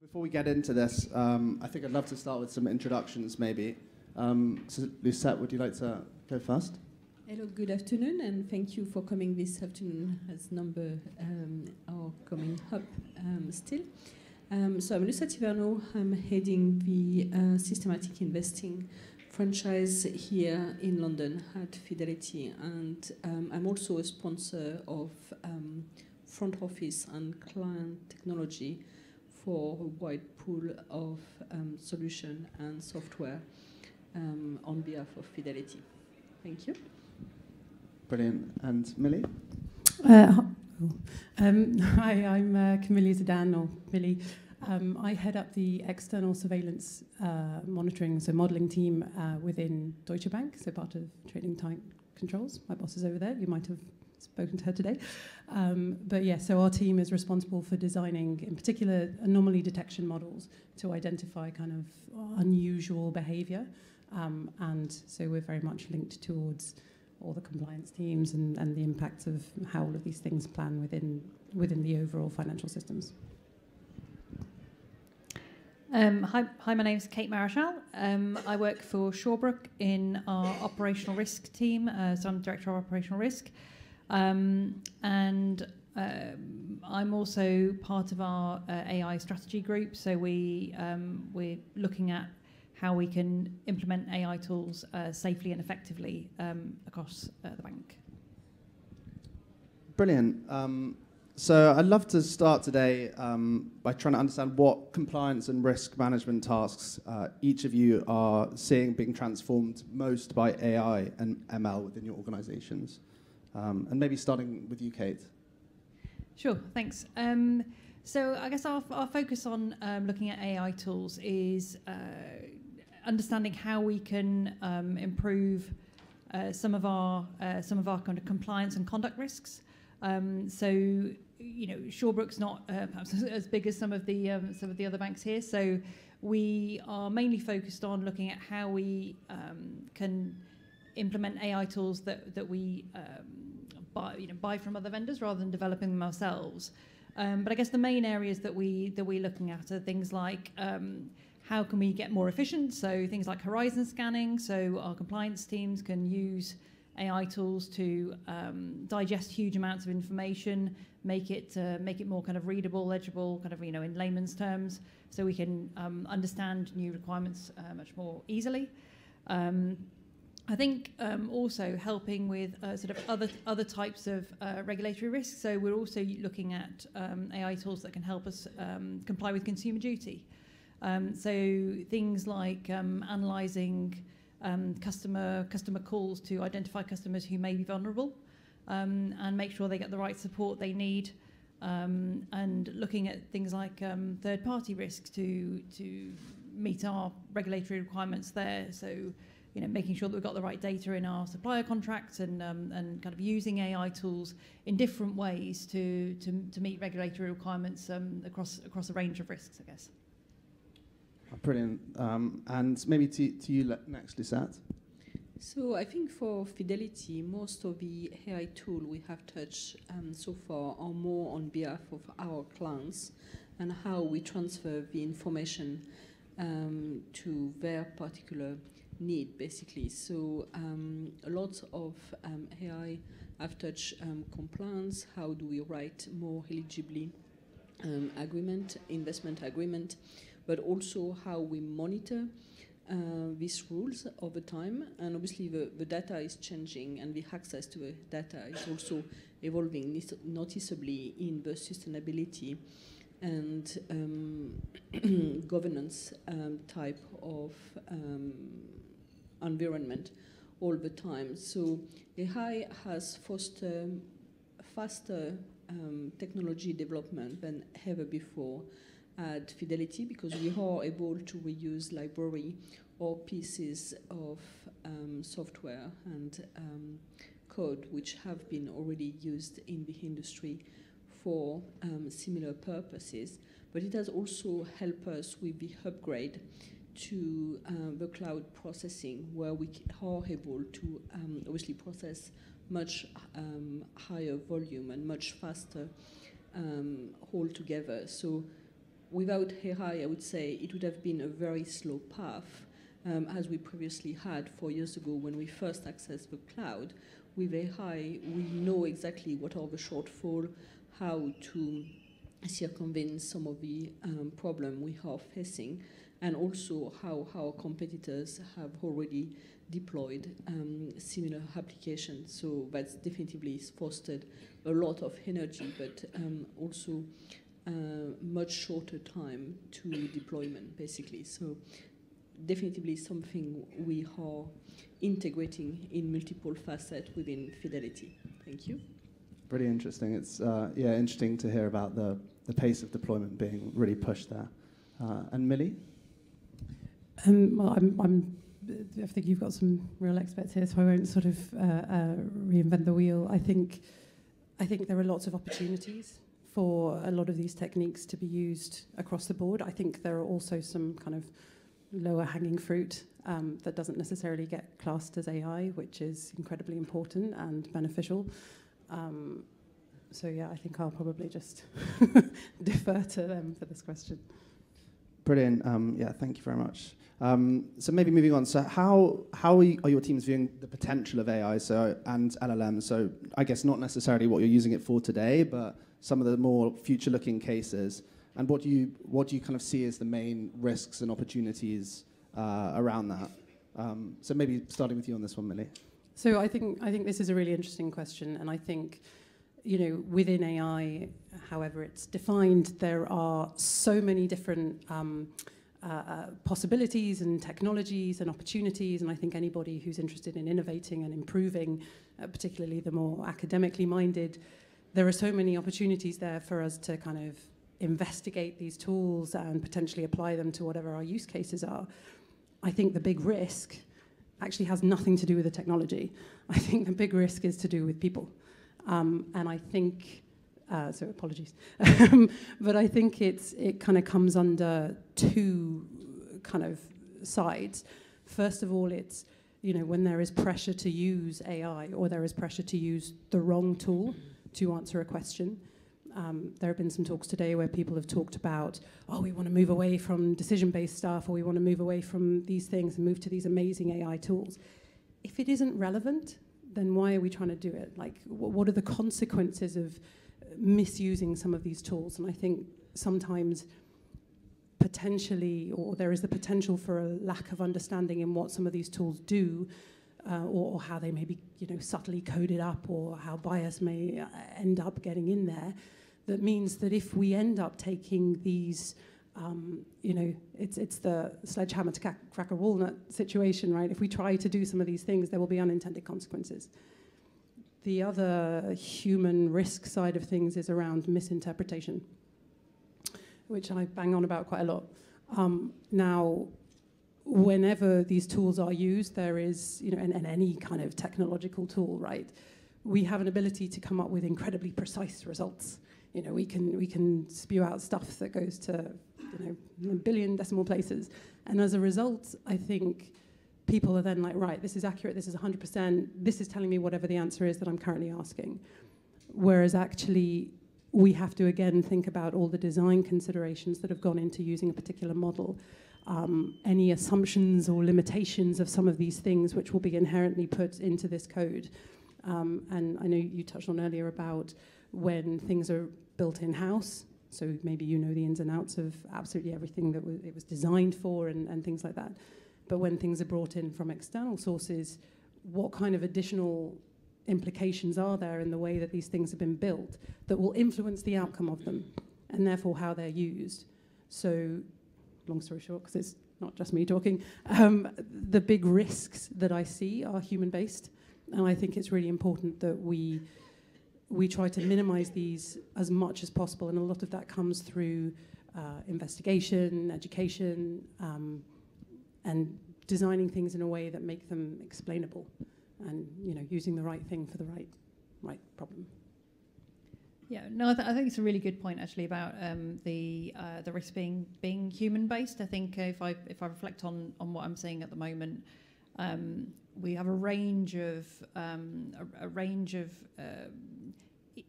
Before we get into this, I think I'd love to start with some introductions, maybe. So, Lucette, would you like to go first? Hello, good afternoon, and thank you for coming this afternoon as number are coming up still. So I'm Lucette Yvernault. I'm heading the systematic investing franchise here in London at Fidelity, and I'm also a sponsor of front office and client technology for a wide pool of solution and software on behalf of Fidelity. Thank you. Brilliant. And Millie? Hi, I'm Camillia Zedan, or Millie. I head up the external surveillance monitoring, so modelling team within Deutsche Bank, so part of trading time controls. My boss is over there. You might have spoken to her today. But yeah, so our team is responsible for designing, in particular, anomaly detection models to identify kind of unusual behaviour. And so we're very much linked towards all the compliance teams and the impacts of how all of these things plan within the overall financial systems. Hi, my name's Kate Marechal. I work for Shawbrook in our operational risk team, so I'm Director of Operational Risk. And I'm also part of our AI strategy group, so we're looking at how we can implement AI tools safely and effectively across the bank. Brilliant. So I'd love to start today by trying to understand what compliance and risk management tasks each of you are seeing being transformed most by AI and ML within your organizations. And maybe starting with you, Kate. Sure, thanks. So I guess our focus on looking at AI tools is understanding how we can improve some of our kind of compliance and conduct risks. So you know, Shawbrook's not perhaps as big as some of the other banks here. So we are mainly focused on looking at how we can implement AI tools that we buy from other vendors rather than developing them ourselves. But I guess the main areas that we're looking at are things like how can we get more efficient? So things like horizon scanning. So our compliance teams can use AI tools to digest huge amounts of information, make it more kind of readable, legible, kind of in layman's terms, so we can understand new requirements much more easily. I think also helping with sort of other types of regulatory risks. So we're also looking at AI tools that can help us comply with consumer duty. So things like analysing customer calls to identify customers who may be vulnerable and make sure they get the right support they need, and looking at things like third-party risks to meet our regulatory requirements there. So making sure that we've got the right data in our supplier contracts and kind of using AI tools in different ways to meet regulatory requirements across a range of risks, I guess. Brilliant. And maybe to you next, Lucette. So I think for Fidelity, most of the AI tool we have touched so far are more on behalf of our clients and how we transfer the information to their particular need, basically. So a lot of AI have touched compliance. How do we write more eligibly investment agreement, but also how we monitor these rules over time. And obviously the data is changing, and the access to the data is also evolving noticeably in the sustainability and governance type of environment all the time. So AI has fostered faster technology development than ever before at Fidelity, because we are able to reuse library or pieces of software and code which have been already used in the industry for similar purposes. But it has also helped us with the upgrade to the cloud processing, where we are able to obviously process much higher volume and much faster altogether. So without AI, I would say it would have been a very slow path, as we previously had 4 years ago when we first accessed the cloud. With AI, we know exactly what are the shortfalls, how to circumvent some of the problem we are facing, and also how our competitors have already deployed similar applications. So that's definitely fostered a lot of energy, but also much shorter time to deployment, basically. So definitely something we are integrating in multiple facets within Fidelity. Thank you. Pretty interesting. It's interesting to hear about the pace of deployment being really pushed there. And Millie? Well, I think you've got some real experts here, so I won't sort of reinvent the wheel. I think there are lots of opportunities for a lot of these techniques to be used across the board. I think there are also some kind of lower hanging fruit that doesn't necessarily get classed as AI, which is incredibly important and beneficial. So yeah, I think I'll probably just defer to them for this question. Brilliant. Thank you very much. So maybe moving on. So how are your teams viewing the potential of AI and LLMs? So I guess not necessarily what you're using it for today, but some of the more future-looking cases. And what do you kind of see as the main risks and opportunities around that? So maybe starting with you on this one, Millie. So I think this is a really interesting question, and I think, within AI, however it's defined, there are so many different possibilities and technologies and opportunities, and I think anybody who's interested in innovating and improving, particularly the more academically minded, there are so many opportunities there for us to kind of investigate these tools and potentially apply them to whatever our use cases are. I think the big risk actually has nothing to do with the technology. I think the big risk is to do with people. And I think, so apologies, but I think it kind of comes under two kind of sides. First of all, it's, when there is pressure to use AI or there is pressure to use the wrong tool to answer a question. There have been some talks today where people have talked about, we want to move away from decision-based stuff, or we want to move away from these things and move to these amazing AI tools. If it isn't relevant, then why are we trying to do it? Like, what are the consequences of misusing some of these tools? And I think sometimes potentially, or there is the potential for a lack of understanding in what some of these tools do, or how they may be, subtly coded up, or how bias may end up getting in there. That means that if we end up taking these, it's the sledgehammer to crack a walnut situation, right? If we try to do some of these things, there will be unintended consequences. The other human risk side of things is around misinterpretation, which I bang on about quite a lot. Now, whenever these tools are used, there is, and any kind of technological tool, right? We have an ability to come up with incredibly precise results. We can spew out stuff that goes to, a billion decimal places. And as a result, I think people are then like, right, this is accurate, this is 100%, this is telling me whatever the answer is that I'm currently asking. Whereas actually, we have to again think about all the design considerations that have gone into using a particular model. Any assumptions or limitations of some of these things which will be inherently put into this code. And I know you touched on earlier about when things are built in-house, so maybe you know the ins and outs of absolutely everything that it was designed for and things like that. But when things are brought in from external sources, what kind of additional implications are there in the way that these things have been built that will influence the outcome of them, and therefore how they're used? So, long story short, because it's not just me talking, the big risks that I see are human-based, and I think it's really important that we try to minimize these as much as possible, and a lot of that comes through investigation, education, and designing things in a way that make them explainable, and using the right thing for the right problem. Yeah, no, I think it's a really good point actually about the risk being human based. I think if I reflect on what I'm seeing at the moment, we have a range of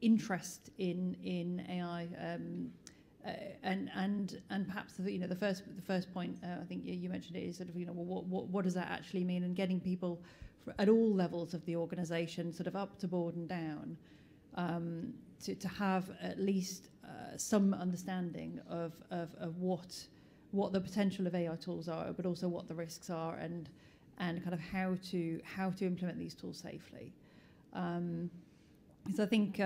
interest in AI and perhaps the first point I think you mentioned it is sort of what does that actually mean, and getting people at all levels of the organisation, sort of up to board and down, to have at least some understanding of what the potential of AI tools are, but also what the risks are, and kind of how to implement these tools safely. So I think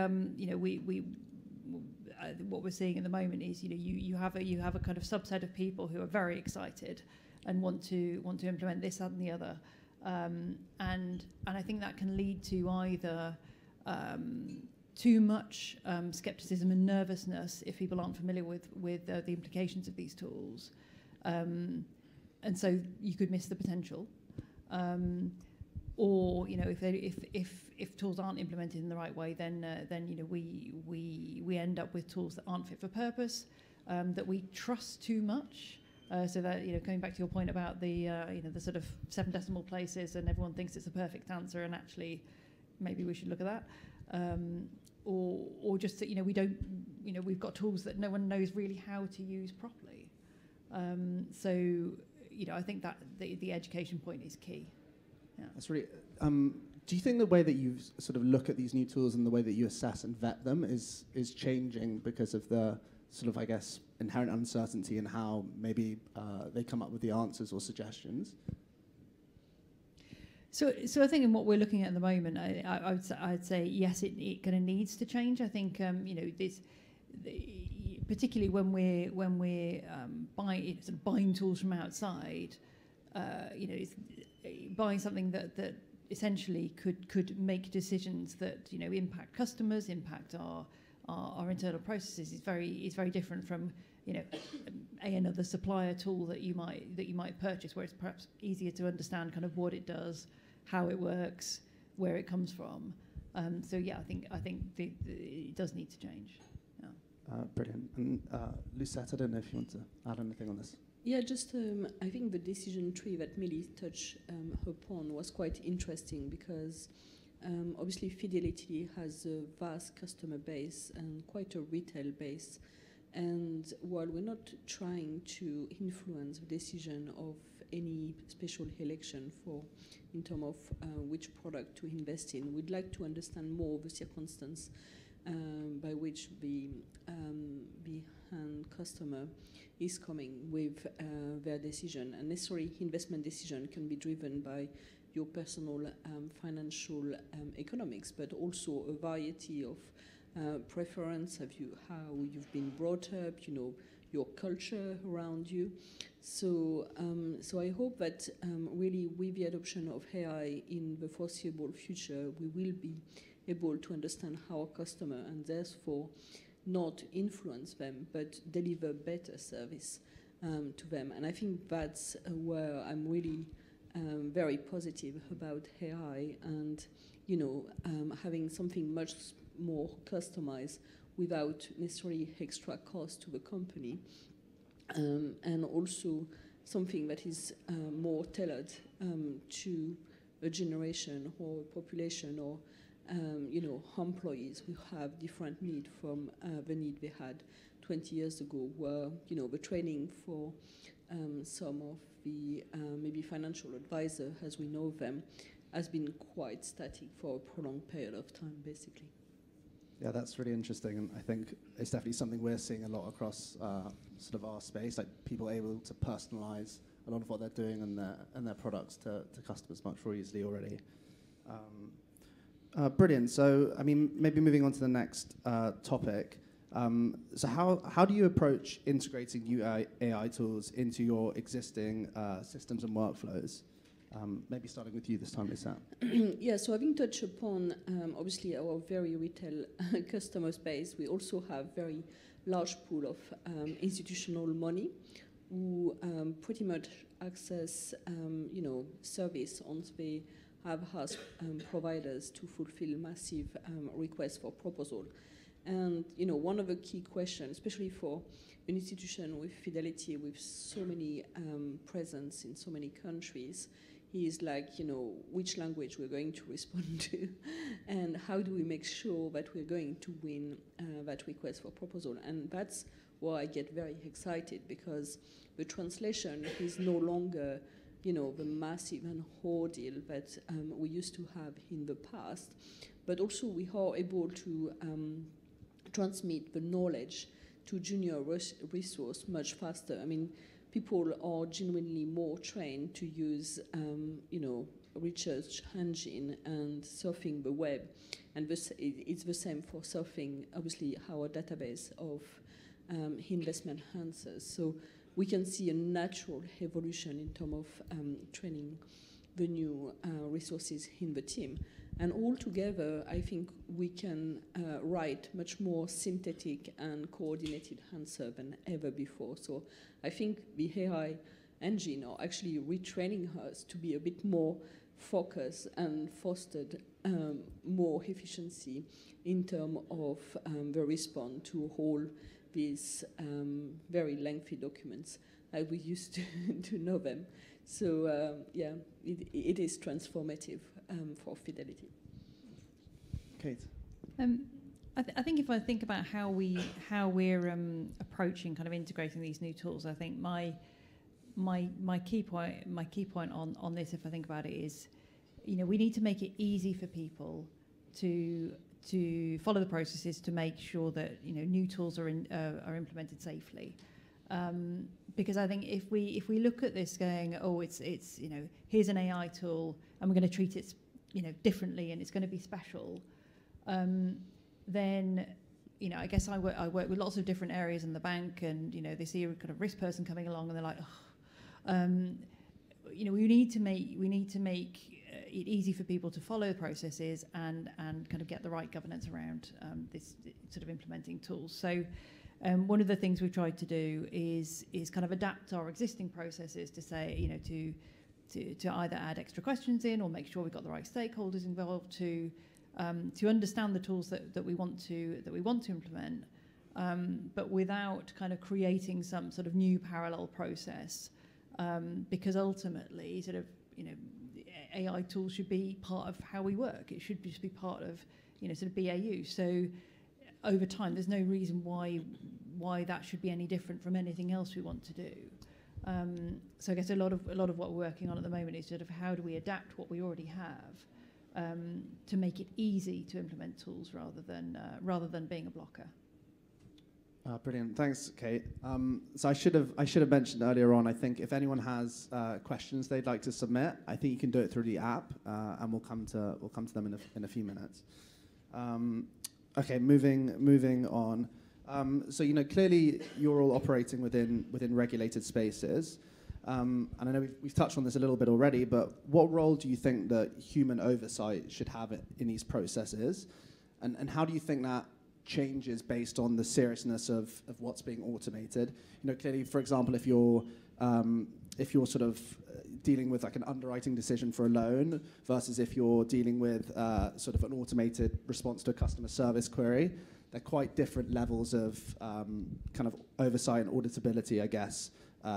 what we're seeing at the moment is you have a kind of subset of people who are very excited and want to implement this, that, and the other, and I think that can lead to either too much skepticism and nervousness if people aren't familiar with the implications of these tools, and so you could miss the potential. Or if tools aren't implemented in the right way, then we end up with tools that aren't fit for purpose, that we trust too much. So that going back to your point about the sort of 7 decimal places, and everyone thinks it's a perfect answer, and actually maybe we should look at that. Or just that we don't we've got tools that no one knows really how to use properly. So I think that the education point is key. Yeah. That's really. Do you think the way that you sort of look at these new tools and the way that you assess and vet them is changing because of the sort of, I guess, inherent uncertainty in how maybe they come up with the answers or suggestions? So I think in what we're looking at the moment, I'd say yes, it kind of needs to change. I think particularly when we're buying tools from outside, it's buying something that essentially could make decisions that impact customers, impact our internal processes is very different from another supplier tool that you might purchase, where it's perhaps easier to understand kind of what it does, how it works, where it comes from. So yeah, I think it does need to change. Yeah. Brilliant. And Lucette, I don't know if you want to add anything on this. Yeah, just I think the decision tree that Millie touched upon was quite interesting because obviously Fidelity has a vast customer base and quite a retail base. And while we're not trying to influence the decision of any special election in terms of which product to invest in, we'd like to understand more the circumstance by which the end customer is coming with their decision. And necessarily investment decision can be driven by your personal financial economics, but also a variety of preference, how you've been brought up, your culture around you. So I hope that really with the adoption of AI in the foreseeable future, we will be able to understand our customer and therefore not influence them, but deliver better service to them. And I think that's where I'm really very positive about AI and, having something much more customized without necessarily extra cost to the company, and also something that is more tailored to a generation or population or employees who have different need from the need they had 20 years ago, where the training for some of the maybe financial advisor, as we know them, has been quite static for a prolonged period of time, basically. Yeah, that's really interesting, and I think it's definitely something we're seeing a lot across sort of our space, like people able to personalize a lot of what they're doing and their products to customers much more easily already. Brilliant. So, I mean, maybe moving on to the next topic. So how do you approach integrating new AI tools into your existing systems and workflows? Maybe starting with you this time, Lucette. Yeah, so having touched upon, obviously, our very retail customer space, we also have very large pool of institutional money who pretty much access, service once they have asked providers to fulfill massive requests for proposal. And, one of the key questions, especially for an institution with Fidelity, with so many presence in so many countries, is like, which language we're going to respond to, and how do we make sure that we're going to win that request for proposal. And that's where I get very excited, because the translation is no longer, the massive and ordeal that we used to have in the past, but also we are able to transmit the knowledge to junior resource much faster. I mean, people are genuinely more trained to use, research engine and surfing the web, and it's the same for surfing, obviously, our database of investment answers. So we can see a natural evolution in terms of training the new resources in the team. And all together, I think we can write much more synthetic and coordinated answer than ever before. So I think the AI engine are actually retraining us to be a bit more focused and fostered more efficiency in terms of the response to all these very lengthy documents as we used to know them. So yeah, it is transformative for Fidelity. Kate. I think if I think about how we're approaching kind of integrating these new tools, I think my key point on this, if I think about it, is, we need to make it easy for people to follow the processes to make sure that new tools are implemented safely. Because I think if we look at this going, oh, it's here's an AI tool and we're going to treat it differently and it's going to be special, then I guess I work with lots of different areas in the bank, and they see a kind of risk person coming along and they're like, we need to make it easy for people to follow the processes and kind of get the right governance around this sort of implementing tools. So one of the things we've tried to do is kind of adapt our existing processes to say, to either add extra questions in or make sure we've got the right stakeholders involved to understand the tools that we want to implement, but without kind of creating some sort of new parallel process, because ultimately, sort of, AI tools should be part of how we work. It should just be part of, sort of BAU. So over time, there's no reason why that should be any different from anything else we want to do. So I guess a lot of what we're working on at the moment is sort of how do we adapt what we already have to make it easy to implement tools rather than being a blocker. Brilliant, thanks, Kate. So I should have mentioned earlier on, I think if anyone has questions they'd like to submit, I think you can do it through the app, and we'll come to them in a few minutes. Okay, moving on. So clearly you're all operating within regulated spaces, and I know we've touched on this a little bit already. But what role do you think that human oversight should have in these processes, and how do you think that changes based on the seriousness of what's being automated? Clearly, for example, if you're sort of dealing with like an underwriting decision for a loan versus if you're dealing with sort of an automated response to a customer service query, they're quite different levels of kind of oversight and auditability, I guess,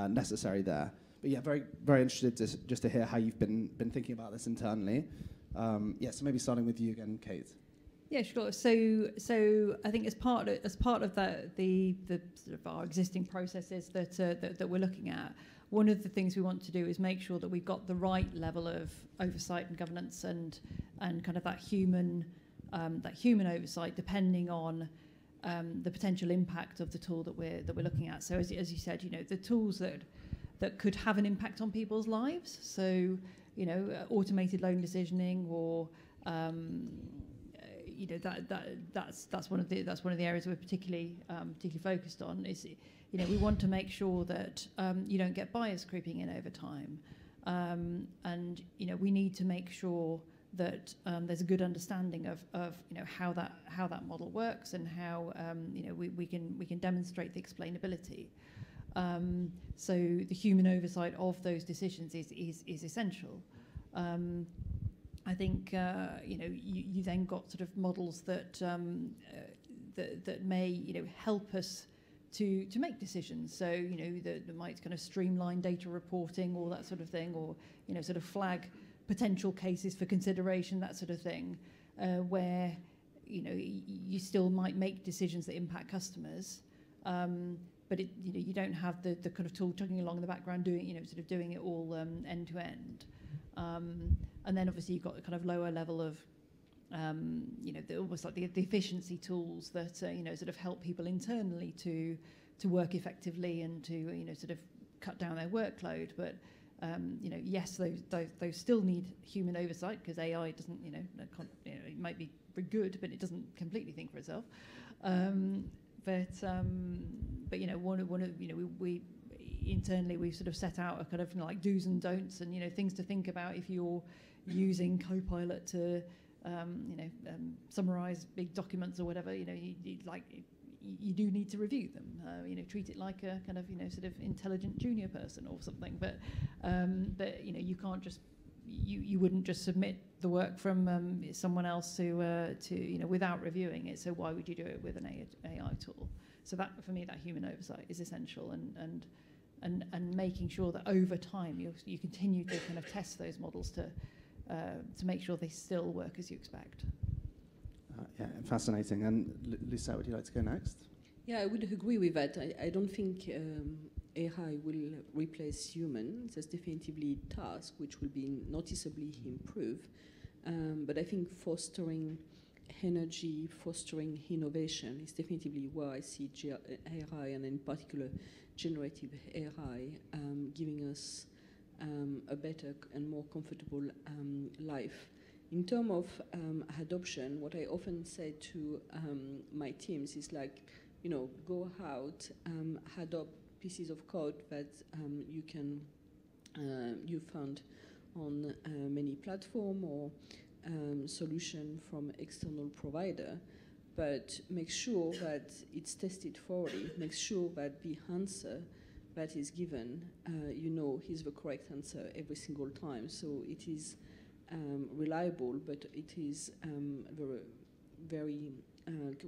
necessary there. But yeah, very, very interested just to hear how you've been thinking about this internally. So maybe starting with you again, Kate. Yeah, sure. So I think as part of the sort of our existing processes that we're looking at, one of the things we want to do is make sure that we've got the right level of oversight and governance and kind of that human oversight, depending on the potential impact of the tool that we're looking at. So as you said, the tools that could have an impact on people's lives. So automated loan decisioning or that's one of the areas we're particularly focused on. Is we want to make sure that you don't get bias creeping in over time, and we need to make sure that there's a good understanding of how that model works and how we can demonstrate the explainability. So the human oversight of those decisions is essential. I think you then got sort of models that may help us to make decisions. So that might kind of streamline data reporting, all that sort of thing, or sort of flag potential cases for consideration, that sort of thing, where you still might make decisions that impact customers, but you don't have the kind of tool chugging along in the background doing sort of doing it all end to end. And then obviously you've got the kind of lower level of almost like the efficiency tools that sort of help people internally to work effectively and to sort of cut down their workload. But yes, those still need human oversight, because AI doesn't it might be very good, but it doesn't completely think for itself. But we internally we've sort of set out a kind of like do's and don'ts and things to think about if you're using Copilot to summarize big documents or whatever. You do need to review them. Treat it like a kind of sort of intelligent junior person or something. But you can't just you wouldn't just submit the work from someone else to without reviewing it. So why would you do it with an AI tool? So that, for me, that human oversight is essential, and making sure that over time you continue to kind of test those models to make sure they still work as you expect. Yeah, fascinating. And Lucette, would you like to go next? Yeah, I would agree with that. I don't think AI will replace humans. There's definitively tasks which will be noticeably improved. But I think fostering energy, fostering innovation is definitely where I see AI, and in particular generative AI, giving us a better and more comfortable life. In terms of adoption, what I often say to my teams is like, go out, adopt pieces of code that you found on many platforms or solution from external provider, but make sure that it's tested thoroughly. Make sure that the answer that is given, is the correct answer every single time. So it is reliable, but it is very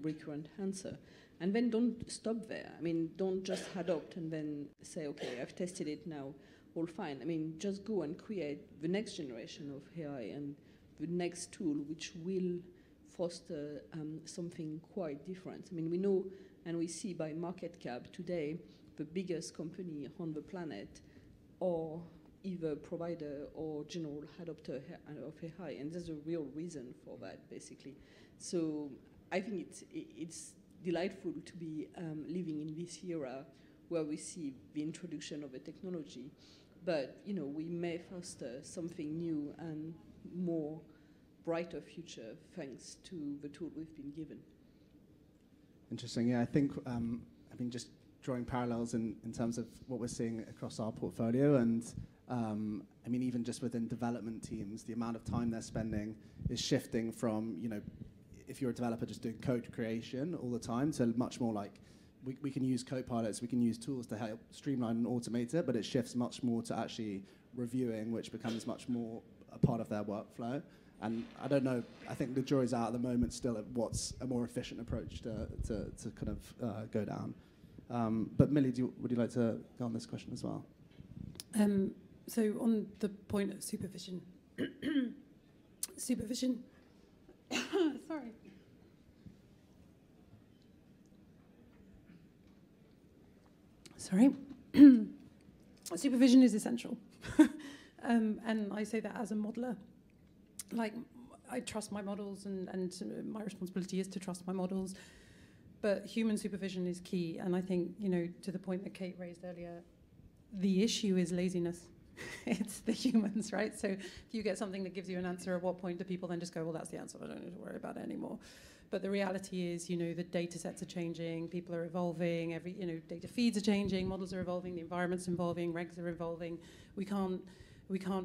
recurrent answer. And then don't stop there. I mean, don't just adopt and then say, okay, I've tested it now, all fine. I mean, just go and create the next generation of AI and the next tool which will foster something quite different. I mean, we know and we see by market cap today, the biggest company on the planet are either provider or general adopter of AI, and there's a real reason for that, basically. So I think it's delightful to be living in this era where we see the introduction of a technology, but we may foster something new and more brighter future thanks to the tool we've been given. Interesting. Yeah, I think just drawing parallels in terms of what we're seeing across our portfolio, and even just within development teams, the amount of time they're spending is shifting from, if you're a developer just doing code creation all the time, to much more like we can use Copilots, we can use tools to help streamline and automate it, but it shifts much more to actually reviewing, which becomes much more a part of their workflow. And I don't know, I think the jury's out at the moment still at what's a more efficient approach to kind of go down. But Millie, would you like to go on this question as well? So on the point of supervision, sorry. Supervision is essential. And I say that as a modeler. Like, I trust my models, and my responsibility is to trust my models. But human supervision is key. And I think, to the point that Kate raised earlier, the issue is laziness. It's the humans, right? So if you get something that gives you an answer, at what point do people then just go, well, that's the answer, I don't need to worry about it anymore? But the reality is, the data sets are changing, people are evolving, data feeds are changing, models are evolving, the environment's evolving, regs are evolving. We can't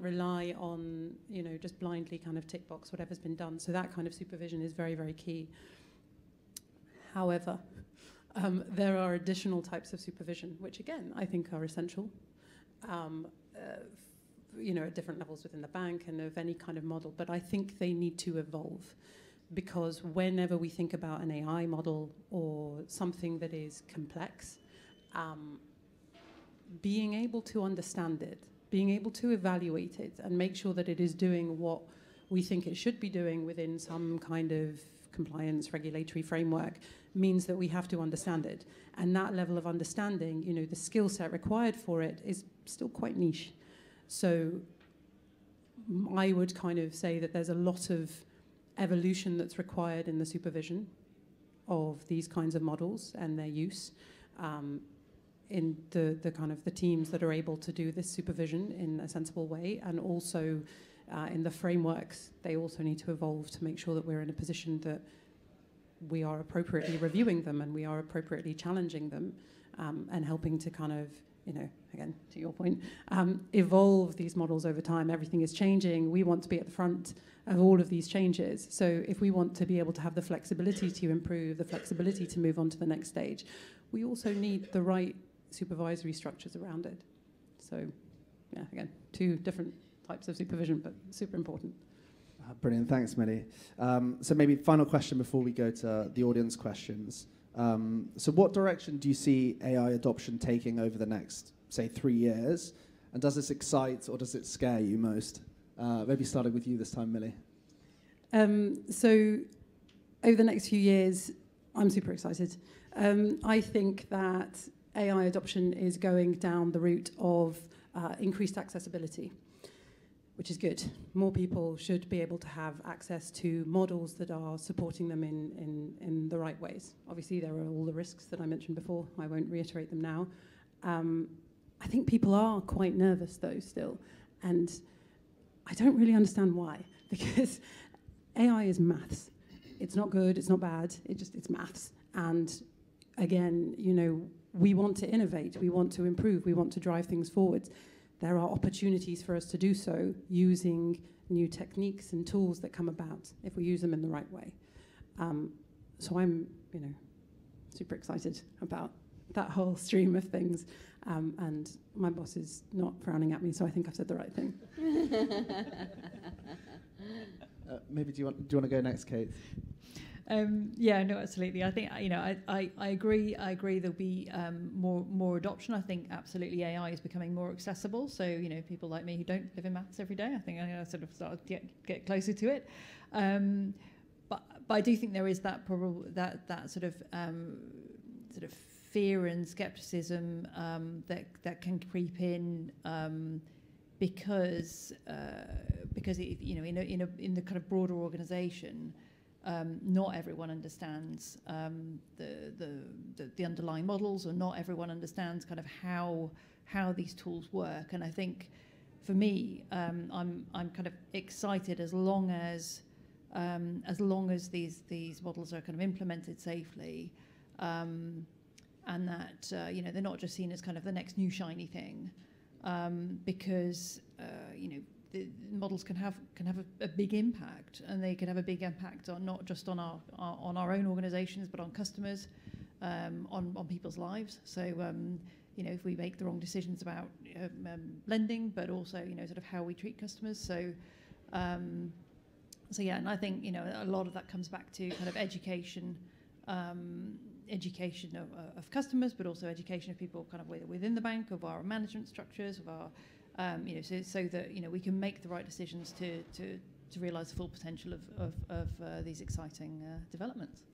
rely on, just blindly kind of tick box whatever's been done. So that kind of supervision is very, very key. However, there are additional types of supervision, which again, I think are essential. At different levels within the bank and of any kind of model, but I think they need to evolve, because whenever we think about an AI model or something that is complex, being able to understand it, being able to evaluate it and make sure that it is doing what we think it should be doing within some kind of compliance regulatory framework means that we have to understand it. And that level of understanding, you know, the skill set required for it is still quite niche. So I would kind of say that there's a lot of evolution that's required in the supervision of these kinds of models and their use in the kind of the teams that are able to do this supervision in a sensible way, and also in the frameworks, they also need to evolve to make sure that we're in a position that we are appropriately reviewing them and we are appropriately challenging them, and helping to kind of, you know, again, to your point, evolve these models over time. Everything is changing. We want to be at the front of all of these changes. So if we want to be able to have the flexibility to improve, the flexibility to move on to the next stage, we also need the right supervisory structures around it. So, yeah, again, two different types of supervision, but super important. Brilliant, thanks, Millie. So maybe final question before we go to the audience questions. So what direction do you see AI adoption taking over the next, say, 3 years? And does this excite or does it scare you most? Maybe starting with you this time, Millie. So over the next few years, I'm super excited. I think that AI adoption is going down the route of increased accessibility, which is good. More people should be able to have access to models that are supporting them in the right ways. Obviously, there are all the risks that I mentioned before. I won't reiterate them now. I think people are quite nervous, though, still. And I don't really understand why, because AI is maths. It's not good, it's not bad, it's maths. And again, you know, we want to innovate, we want to improve, we want to drive things forward. There are opportunities for us to do so using new techniques and tools that come about if we use them in the right way. So I'm, you know, super excited about that whole stream of things. And my boss is not frowning at me, so I think I've said the right thing. Maybe do you want to go next, Kate? Yeah, no, absolutely. I think, you know, I agree. I agree there'll be more adoption. I think absolutely AI is becoming more accessible. So, you know, people like me who don't live in maths every day, I think I sort of start to get closer to it. But I do think there is that sort of fear and skepticism that can creep in because it, you know, in the kind of broader organisation. Not everyone understands the underlying models, or not everyone understands kind of how these tools work. And I think, for me, I'm kind of excited as long as these models are kind of implemented safely, and that you know, they're not just seen as kind of the next new shiny thing, because you know, the models can have a big impact, and they can have a big impact on not just on our own organisations, but on customers, on people's lives. So you know, if we make the wrong decisions about lending, but also, you know, sort of how we treat customers. So yeah, and I think, you know, a lot of that comes back to kind of education of customers, but also education of people kind of within the bank, of our management structures, of our you know, so that, you know, we can make the right decisions to realise the full potential of these exciting developments.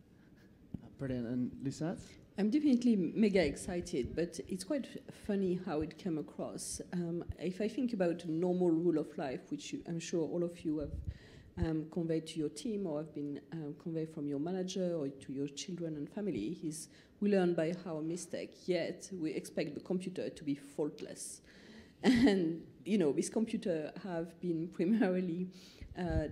Brilliant. And Lucette? I'm definitely mega excited, but it's quite funny how it came across. If I think about a normal rule of life, which I'm sure all of you have conveyed to your team, or have been conveyed from your manager or to your children and family, is we learn by our mistake, yet we expect the computer to be faultless. And, you know, this computer have been primarily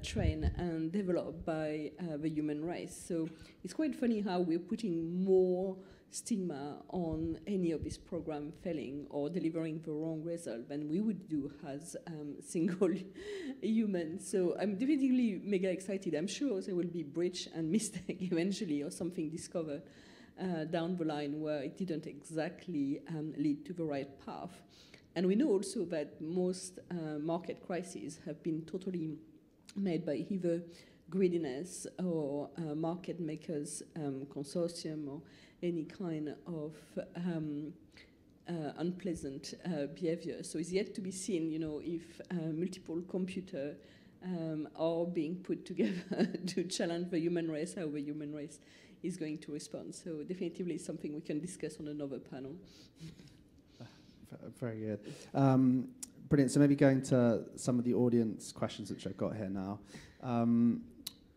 trained and developed by the human race. So it's quite funny how we're putting more stigma on any of this program failing or delivering the wrong result than we would do as single humans. So I'm definitely mega excited. I'm sure there will be breach and mistake eventually, or something discovered down the line where it didn't exactly lead to the right path. And we know also that most market crises have been totally made by either greediness or market makers consortium, or any kind of unpleasant behavior. So it's yet to be seen, you know, if multiple computer are being put together to challenge the human race, how the human race is going to respond. So definitely something we can discuss on another panel. Very good. Brilliant. So maybe going to some of the audience questions which I've got here now.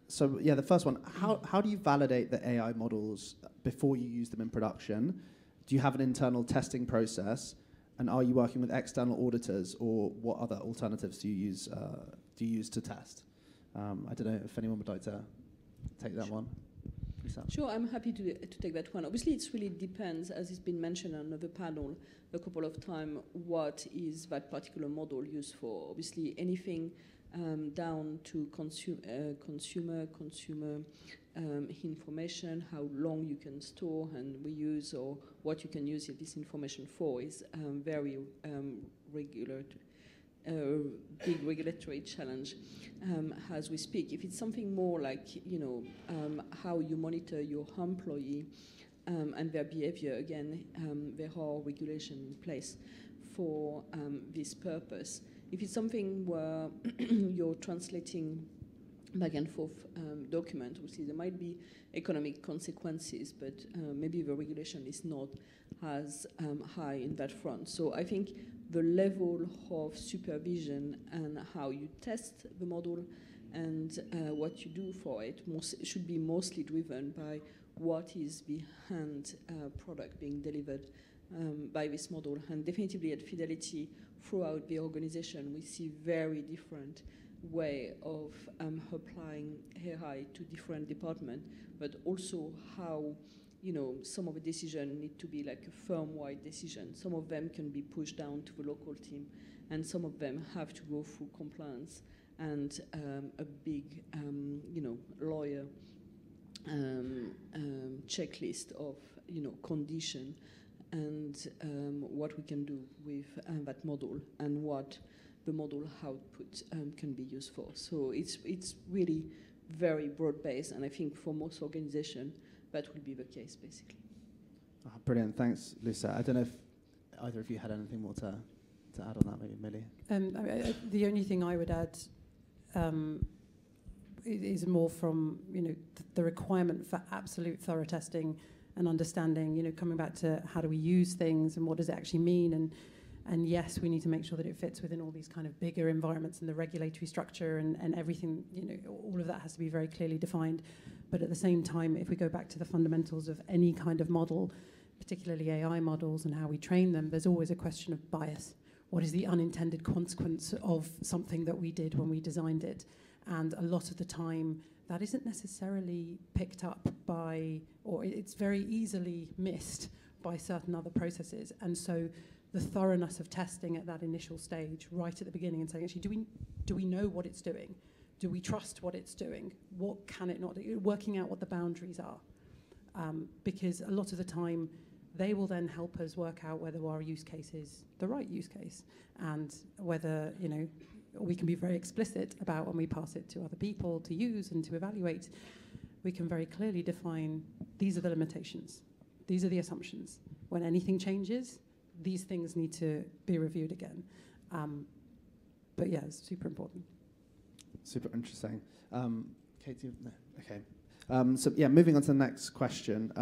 So yeah, the first one, how do you validate the AI models before you use them in production? Do you have an internal testing process? And are you working with external auditors, or what other alternatives do you use to test? I don't know if anyone would like to take that one. Sure, I'm happy to take that one. Obviously, it really depends, as it's been mentioned on the panel a couple of times, what is that particular model used for. Obviously, anything down to consumer information, how long you can store and reuse, or what you can use this information for, is very big regulatory challenge as we speak. If it's something more like, how you monitor your employee and their behavior, again, there are regulations in place for this purpose. If it's something where you're translating back and forth document, obviously there might be economic consequences, but maybe the regulation is not as high in that front. So I think the level of supervision and how you test the model and what you do for it should be mostly driven by what is the end product being delivered by this model. And definitely at Fidelity, throughout the organization, we see very different way of applying AI to different departments, but also how some of the decisions need to be like a firm-wide decision. Some of them can be pushed down to the local team, and some of them have to go through compliance and a big, lawyer checklist of, condition and what we can do with that model and what the model output can be used for. So it's really very broad-based, and I think for most organizations, that will be the case, basically. Brilliant. Thanks, Lucette. I don't know if either of you had anything more to add on that, maybe Millie? The only thing I would add is more from, the requirement for absolute thorough testing and understanding, coming back to how do we use things and what does it actually mean, and yes, we need to make sure that it fits within all these kind of bigger environments and the regulatory structure and everything, all of that has to be very clearly defined. But at the same time, if we go back to the fundamentals of any kind of model, particularly AI models and how we train them, there's always a question of bias. What is the unintended consequence of something that we did when we designed it? And a lot of the time, that isn't necessarily picked up by, or it's very easily missed by certain other processes. And so the thoroughness of testing at that initial stage, right at the beginning, and saying, actually, do we know what it's doing? Do we trust what it's doing? What can it not do? Working out what the boundaries are. Because a lot of the time, they will then help us work out whether our use case is the right use case, and whether, we can be very explicit about when we pass it to other people to use and to evaluate. We can very clearly define, these are the limitations. These are the assumptions. When anything changes, these things need to be reviewed again. But yeah, it's super important. Super interesting. Katie, no, okay. So yeah, moving on to the next question.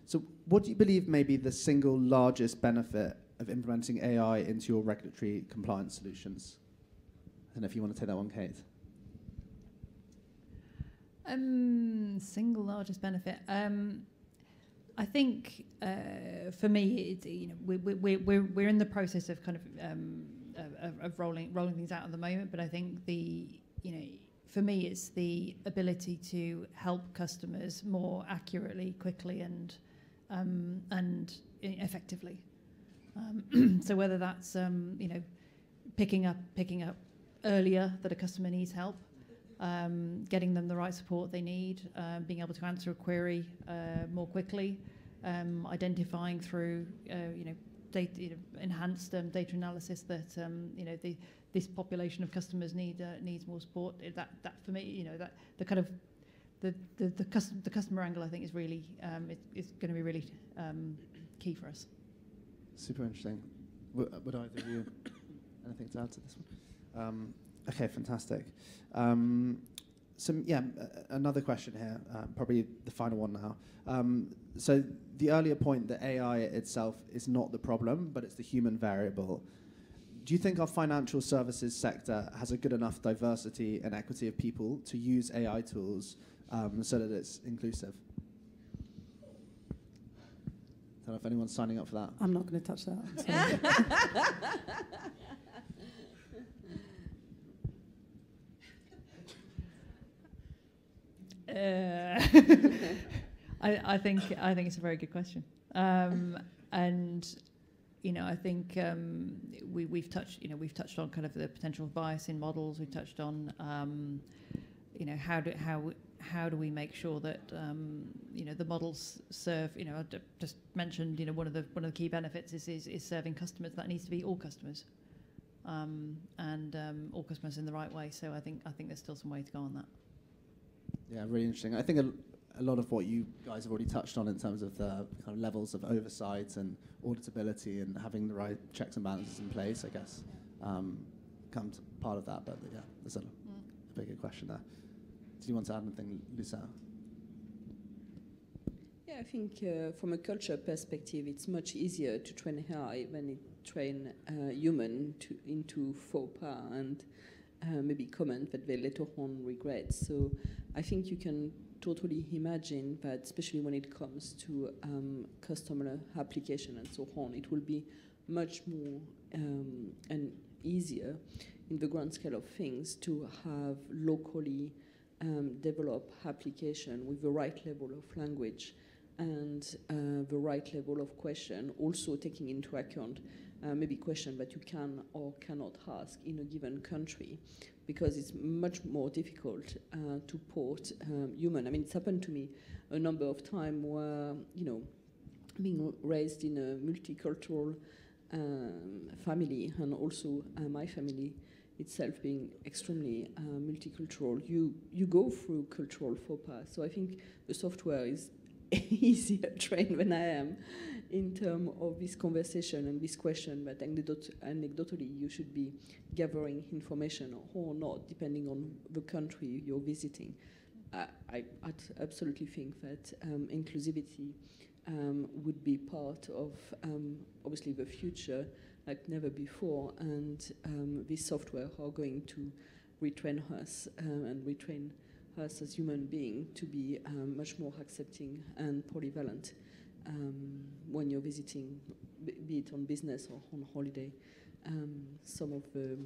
So what do you believe may be the single largest benefit of implementing AI into your regulatory compliance solutions? I don't know if you want to take that one, Kate. Single largest benefit. I think for me, we're in the process of kind of rolling things out at the moment. But I think for me, it's the ability to help customers more accurately, quickly, and effectively. So whether that's picking up earlier that a customer needs help, getting them the right support they need, being able to answer a query more quickly, identifying through data, enhanced data analysis that this population of customers needs more support. That for me, that the kind of the customer angle, I think, is really is going to be really key for us. Super interesting. Would either of you anything to add to this one? Okay, fantastic. Another question here, probably the final one now. So the earlier point that AI itself is not the problem, but it's the human variable. Do you think our financial services sector has a good enough diversity and equity of people to use AI tools so that it's inclusive? I don't know if anyone's signing up for that. I'm not going to touch that. I think it's a very good question, and I think we've touched on kind of the potential bias in models. We've touched on how do we make sure that the models serve. I just mentioned one of the key benefits is serving customers. That needs to be all customers, and all customers in the right way. So I think there's still some way to go on that. Yeah, really interesting. I think a lot of what you guys have already touched on in terms of the kind of levels of oversight and auditability and having the right checks and balances in place, I guess, comes part of that. But yeah, there's a bigger question there. Do you want to add anything, Lucette? Yeah, I think from a culture perspective, it's much easier to train AI than it train human into faux pas and maybe comment that they later on regret. So I think you can totally imagine that, especially when it comes to customer application and so on, it will be much more and easier in the grand scale of things to have locally develop application with the right level of language and the right level of question, also taking into account maybe question that you can or cannot ask in a given country, because it's much more difficult to port human. I mean, it's happened to me a number of times where, being raised in a multicultural family, and also my family itself being extremely multicultural, you go through cultural faux pas. So I think the software is easier trained than I am in terms of this conversation and this question, but anecdotally you should be gathering information or not, depending on the country you're visiting. I absolutely think that inclusivity would be part of obviously the future like never before, and this software are going to retrain us and retrain us as human beings to be much more accepting and polyvalent when you're visiting, be it on business or on holiday. Some of the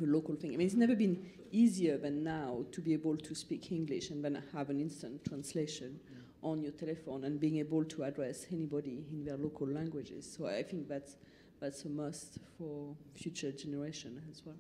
local thing. I mean, it's never been easier than now to be able to speak English and then have an instant translation on your telephone and being able to address anybody in their local languages. So I think that's a must for future generation as well.